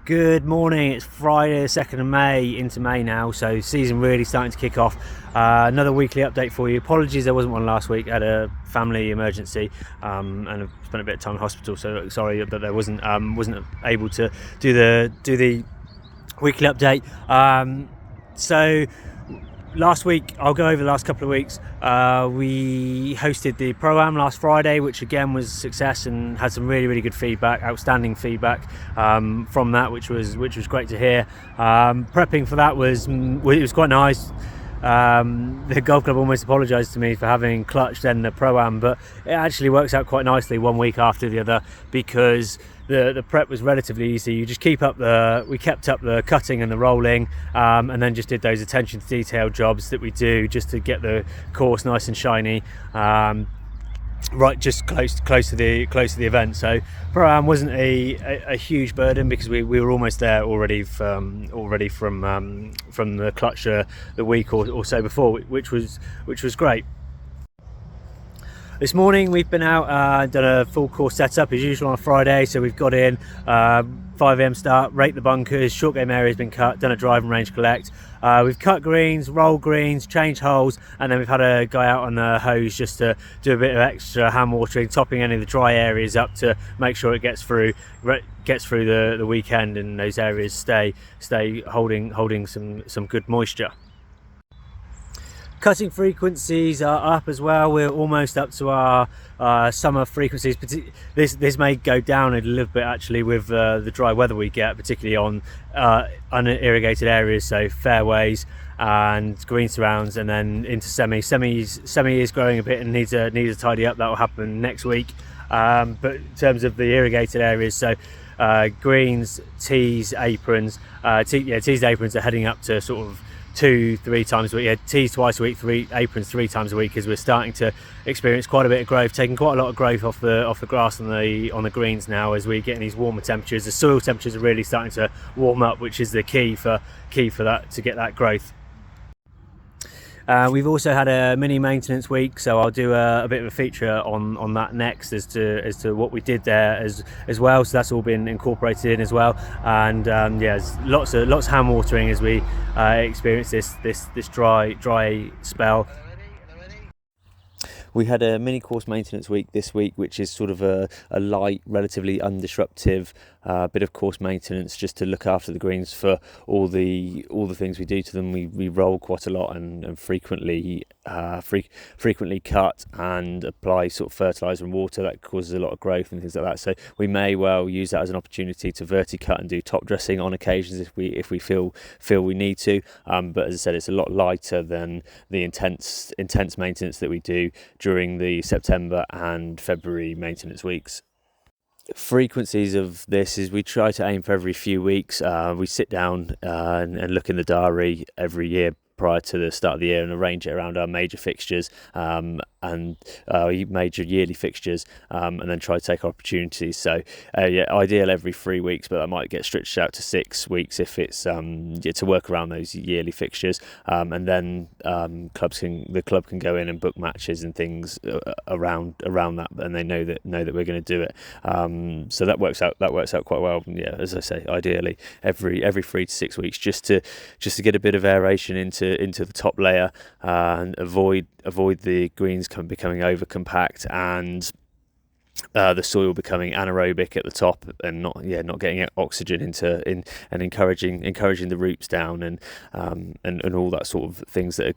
Good morning, it's Friday the 2nd of May into May now, so season really starting to kick off. Another weekly update for you. Apologies there wasn't one last week, I had a family emergency and I've spent a bit of time in hospital, so sorry that there wasn't able to do the weekly update. So last week, I'll go over the last couple of weeks. We hosted the Pro-Am last Friday, which again was a success and had some really good feedback, outstanding feedback from that, which was great to hear. Prepping for that was quite nice. The golf club almost apologised to me for having clutched then the Pro-Am, but it actually works out quite nicely one week after the other, because the prep was relatively easy. You just we kept up the cutting and the rolling, and then just did those attention to detail jobs that we do just to get the course nice and shiny, right just close to the event. So Pro-Am wasn't a huge burden because we were almost there already from the clutch the week or so before, which was great. This morning we've been out, done a full course setup as usual on a Friday. So we've got in 5 a.m. start, rake the bunkers, short game area has been cut, done a drive and range collect. We've cut greens, rolled greens, changed holes, and then we've had a guy out on the hose just to do a bit of extra hand watering, topping any of the dry areas up to make sure it gets through the weekend and those areas stay holding some good moisture. Cutting frequencies are up as well. We're almost up to our summer frequencies. This may go down a little bit actually with the dry weather we get, particularly on unirrigated areas, so fairways and green surrounds, and then into semi is growing a bit and needs a tidy up. That will happen next week. But in terms of the irrigated areas, so greens, tees, aprons, tees and aprons are heading up to sort of 2-3 times a week. Yeah, tees twice a week, aprons 3 times a week, as we're starting to experience quite a bit of growth, taking quite a lot of growth off the grass on the greens now as we're getting these warmer temperatures. The soil temperatures are really starting to warm up, which is the key for that, to get that growth. We've also had a mini maintenance week, so I'll do a bit of a feature on that next as to what we did there as well. So that's all been incorporated in as well, and there's lots of hand watering as we experience this dry spell. We had a mini course maintenance week this week, which is sort of a light, relatively undisruptive bit of course maintenance, just to look after the greens for all the things we do to them. We roll quite a lot and frequently cut and apply sort of fertiliser and water that causes a lot of growth and things like that. So we may well use that as an opportunity to verti-cut and do top dressing on occasions if we feel we need to. But as I said, it's a lot lighter than the intense maintenance that we do during the September and February maintenance weeks. Frequencies of this is we try to aim for every few weeks. We sit down and look in the diary every year prior to the start of the year and arrange it around our major fixtures and major yearly fixtures, and then try to take opportunities. So ideal every 3 weeks, but that might get stretched out to 6 weeks if it's to work around those yearly fixtures, and then the club can go in and book matches and things around that, and they know that we're going to do it. So that works out quite well. Yeah, as I say, ideally every 3 to 6 weeks, just to get a bit of aeration into the top layer and avoid the greens becoming over compact and the soil becoming anaerobic at the top and not getting oxygen and encouraging the roots down and all that sort of things that are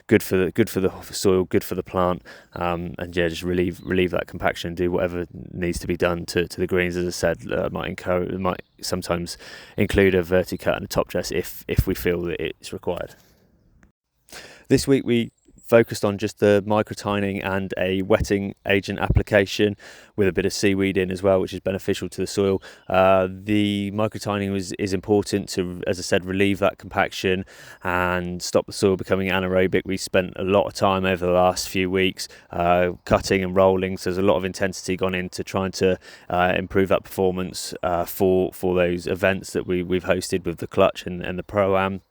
good for the soil, good for the plant, and just relieve that compaction and do whatever needs to be done to the greens. As I said, might sometimes include a verti-cut and a top dress if we feel that it's required. This week we focused on just the microtining and a wetting agent application with a bit of seaweed in as well, which is beneficial to the soil. The microtining is important to, as I said, relieve that compaction and stop the soil becoming anaerobic. We spent a lot of time over the last few weeks cutting and rolling, so there's a lot of intensity gone into trying to improve that performance for those events that we've hosted with the clutch and the Pro-Am,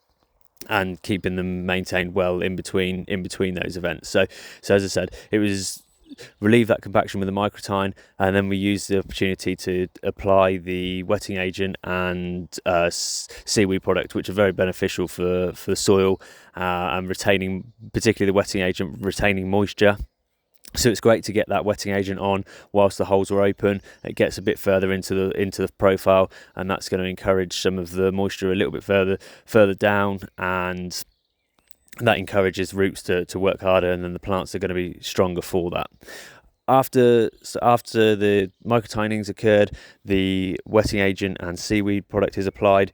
and keeping them maintained well in between those events. So as I said, it was relieve that compaction with the microtine, and then we use the opportunity to apply the wetting agent and seaweed product, which are very beneficial for the soil and retaining, particularly the wetting agent, retaining moisture. So it's great to get that wetting agent on whilst the holes are open. It gets a bit further into the profile, and that's going to encourage some of the moisture a little bit further down, and that encourages roots to work harder, and then the plants are going to be stronger for that. After the microtining's occurred, the wetting agent and seaweed product is applied.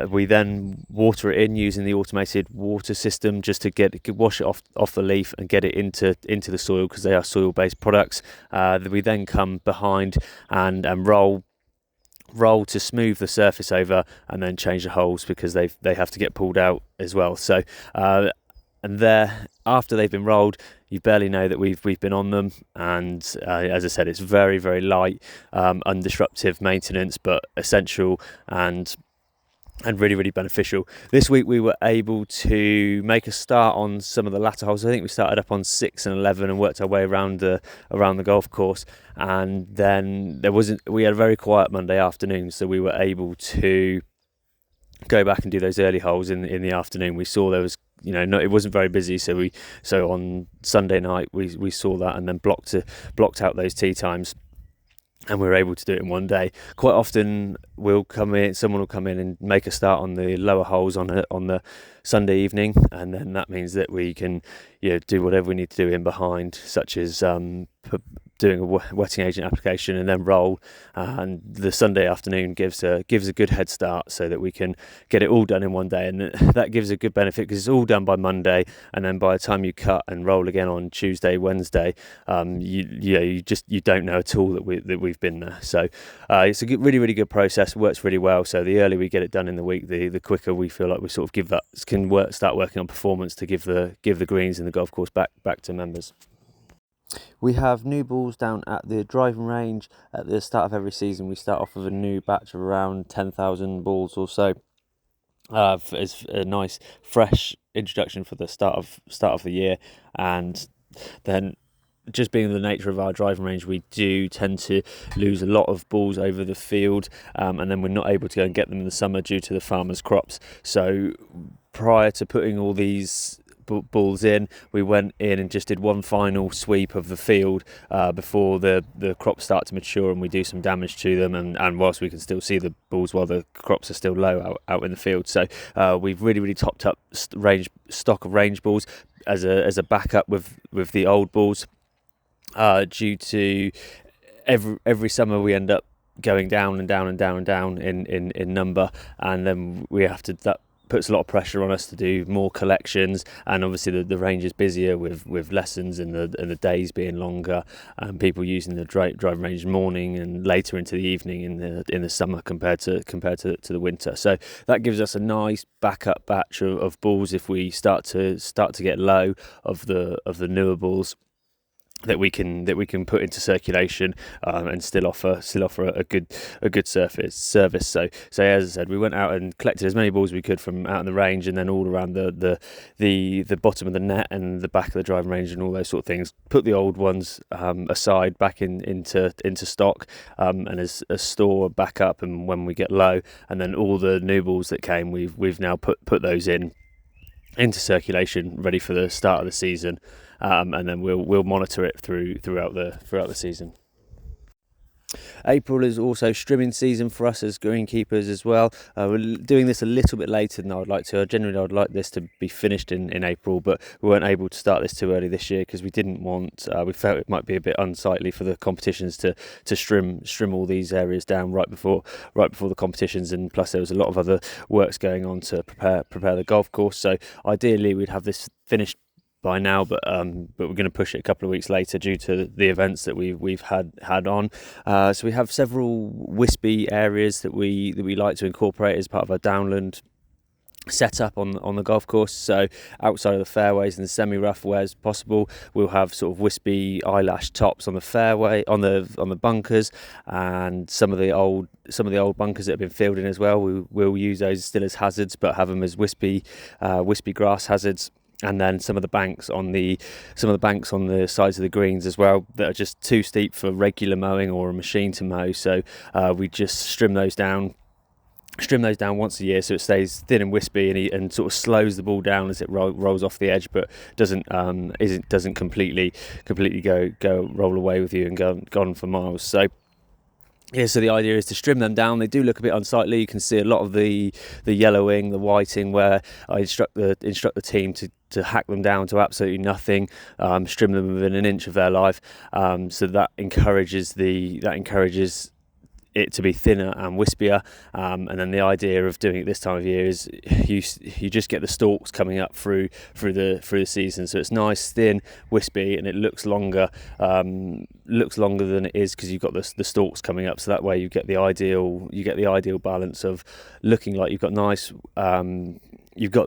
We then water it in using the automated water system just to wash it off the leaf and get it into the soil, because they are soil-based products. We then come behind and roll to smooth the surface over, and then change the holes because they have to get pulled out as well. So and there, after they've been rolled, you barely know that we've been on them, and as I said, it's very, very light, undisruptive maintenance, but essential and really, really beneficial. This week we were able to make a start on some of the latter holes. I think we started up on 6 and 11 and worked our way around the golf course, and then we had a very quiet Monday afternoon, so we were able to go back and do those early holes in the afternoon. We saw there was, it wasn't very busy, so on Sunday night we saw that, and then blocked out those tee times, and we were able to do it in one day. Quite often someone will come in and make a start on the lower holes on the Sunday evening, and then that means that we can do whatever we need to do in behind, such as doing a wetting agent application and then roll, and the Sunday afternoon gives a good head start so that we can get it all done in one day, and that gives a good benefit because it's all done by Monday, and then by the time you cut and roll again on Tuesday, Wednesday, you don't know at all that we've been there. So it's a really, really good process. It works really well. So the earlier we get it done in the week, the quicker we feel like we sort of start working on performance to give the greens and the golf course back to members. We have new balls down at the driving range. At the start of every season, we start off with a new batch of around 10,000 balls or so. It's a nice fresh introduction for the start of the year, and then, just being the nature of our driving range, we do tend to lose a lot of balls over the field, and then we're not able to go and get them in the summer due to the farmers' crops. So prior to putting all these balls in, we went in and just did one final sweep of the field before the crops start to mature and we do some damage to them, and whilst we can still see the balls while the crops are still low out in the field. So we've really, really topped up stock of range balls as a backup with the old balls, due to every summer we end up going down and down and down and down in number, and then we have to, that puts a lot of pressure on us to do more collections, and obviously the range is busier with lessons and the days being longer, and people using the driving range morning and later into the evening in the summer compared to the winter. So that gives us a nice backup batch of balls if we start to get low of the newer balls that we can put into circulation, and still offer a good service. So as I said, we went out and collected as many balls as we could from out in the range, and then all around the bottom of the net and the back of the driving range and all those sort of things. Put the old ones aside back into stock, and as a store back up, and when we get low, and then all the new balls that came, we've now put those into circulation, ready for the start of the season, and then we'll monitor it throughout the season. April is also strimming season for us as greenkeepers as well. We're doing this a little bit later than I would like to. Generally, I would like this to be finished in April, but we weren't able to start this too early this year because we didn't want. We felt it might be a bit unsightly for the competitions to strim all these areas down right before the competitions, and plus there was a lot of other works going on to prepare the golf course. So ideally, we'd have this finished by now, but we're going to push it a couple of weeks later due to the events that we've had on. So we have several wispy areas that we like to incorporate as part of our downland setup on the golf course. So outside of the fairways and the semi-rough where's possible, we'll have sort of wispy eyelash tops on the fairway, on the bunkers, and some of the old bunkers that have been filled in as well. We'll use those still as hazards, but have them as wispy grass hazards. and then some of the banks on the sides of the greens as well that are just too steep for regular mowing or a machine to mow. So we just trim those down once a year, so it stays thin and wispy, and sort of slows the ball down as it rolls off the edge, but doesn't completely go roll away with you and go on for miles. So yeah, so the idea is to trim them down. They do look a bit unsightly. You can see a lot of the yellowing, the whiting, where I instruct the team to hack them down to absolutely nothing, trim them within an inch of their life. So that encourages it to be thinner and wispier, and then the idea of doing it this time of year is you just get the stalks coming up through the season, so it's nice, thin, wispy, and it looks longer than it is because you've got the stalks coming up. So that way you get the ideal balance of looking like you've got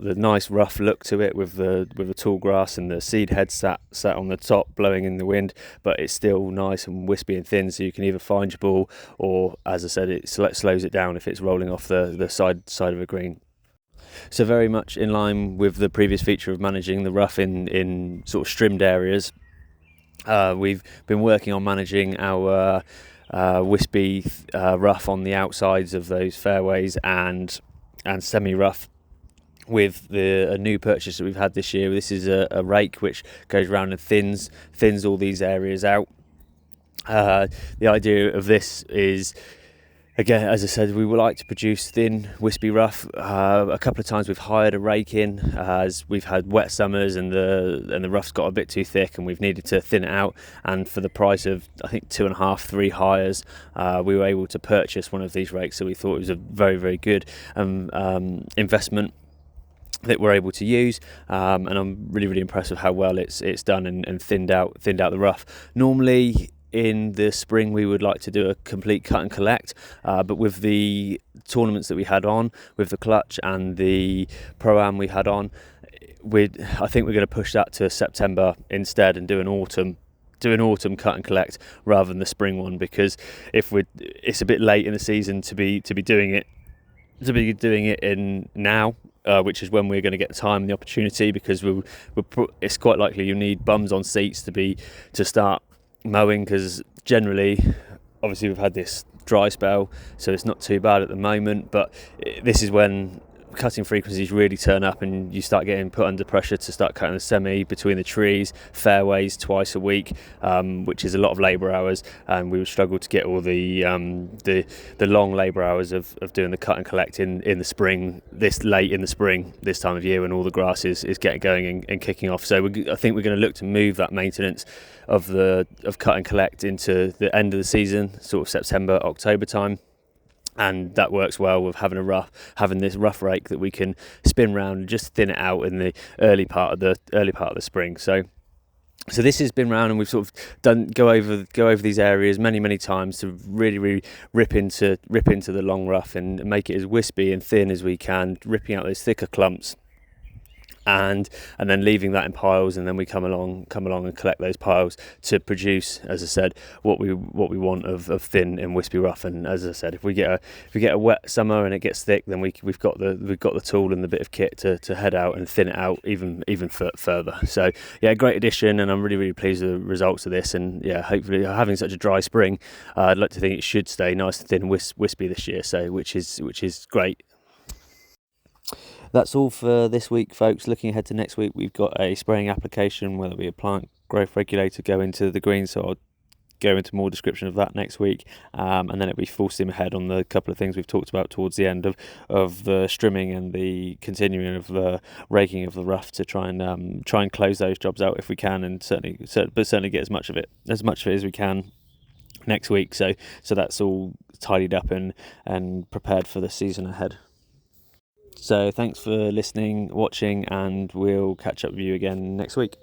the nice rough look to it with the tall grass and the seed head sat on the top blowing in the wind, but it's still nice and wispy and thin, so you can either find your ball or, as I said, it slows it down if it's rolling off the side of a green. So very much in line with the previous feature of managing the rough in sort of strimmed areas, we've been working on managing our wispy rough on the outsides of those fairways and semi-rough with a new purchase that we've had this year. This is a rake which goes around and thins all these areas out. The idea of this is, again, as I said, we would like to produce thin, wispy rough. A couple of times we've hired a rake in as we've had wet summers and the rough's got a bit too thick and we've needed to thin it out. And for the price of, I think, 2.5-3 hires, we were able to purchase one of these rakes. So we thought it was a very, very good investment that we're able to use, and I'm really, really impressed with how well it's done and thinned out the rough. Normally in the spring we would like to do a complete cut and collect, but with the tournaments that we had on, with the clutch and the pro-am we had on, I think we're going to push that to September instead and do an autumn cut and collect rather than the spring one, because it's a bit late in the season to be doing it in now, which is when we're going to get the time and the opportunity, because it's quite likely you need bums on seats to start mowing, because generally, obviously, we've had this dry spell, so it's not too bad at the moment, but this is when cutting frequencies really turn up and you start getting put under pressure to start cutting the semi between the trees, fairways twice a week, which is a lot of labour hours, and we would struggle to get all the long labour hours of doing the cut and collect in the spring, this late in the spring, this time of year when all the grass is getting going and kicking off. So I think we're going to look to move that maintenance of cut and collect into the end of the season, sort of September, October time. And that works well with having this rough rake that we can spin round and just thin it out in the early part of the spring. So this has been round, and we've sort of go over these areas many times to really rip into the long rough and make it as wispy and thin as we can, ripping out those thicker clumps. And then leaving that in piles, and then we come along and collect those piles to produce, as I said, what we want of thin and wispy rough. And as I said, if we get a wet summer and it gets thick, then we've got the tool and the bit of kit to head out and thin it out even further. So yeah, great addition, and I'm really pleased with the results of this. And yeah, hopefully, having such a dry spring, I'd like to think it should stay nice and thin and wispy this year. So which is great. That's all for this week, folks. Looking ahead to next week, we've got a spraying application, whether it be a plant growth regulator, go into the green, so I'll go into more description of that next week, and then it'll be full steam ahead on the couple of things we've talked about towards the end of the strimming and the continuing of the raking of the rough to try and close those jobs out if we can, and certainly get as much of it as we can next week. So that's all tidied up and prepared for the season ahead. So thanks for listening, watching, and we'll catch up with you again next week.